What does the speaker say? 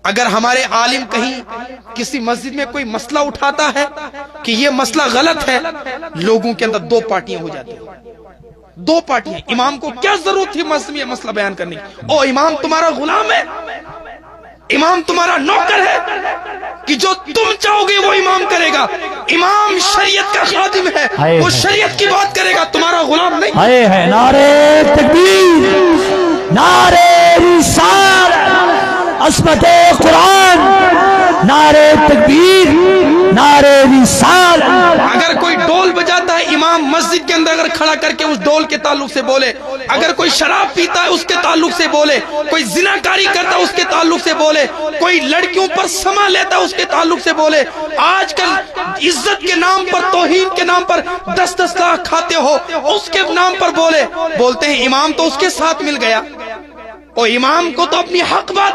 اگر ہمارے عالم کہیں کسی مسجد میں کوئی مسئلہ اٹھاتا ہے کہ یہ مسئلہ غلط ہے، لوگوں کے اندر دو پارٹیاں ہو جاتی ہیں، دو پارٹیاں۔ امام کو کیا ضرورت تھی مسجد میں یہ مسئلہ بیان کرنے کی؟ او امام تمہارا غلام ہے، امام تمہارا نوکر ہے کہ جو تم چاہو گے وہ امام کرے گا۔ امام شریعت کا خادم ہے، وہ شریعت کی بات کرے گا، تمہارا غلام نہیں۔ ہائے ہے نعرے تکبیر، نعرے رسالت، عصمت قرآن، نعرے تکبیر، نعرے رسالت۔ اگر کوئی ڈول بجاتا ہے، امام مسجد کے اندر اگر کھڑا کر کے اس ڈول کے تعلق سے بولے، اگر کوئی شراب پیتا ہے اس کے تعلق سے بولے، کوئی زناکاری کرتا ہے اس کے تعلق سے بولے، کوئی لڑکیوں پر سما لیتا ہے اس کے تعلق سے بولے۔ آج کل عزت کے نام پر، توہین کے نام پر 10-10 لاکھ کھاتے ہو، اس کے نام پر بولتے ہیں امام تو اس کے ساتھ مل گیا۔ اور امام کو تو اپنی حق بات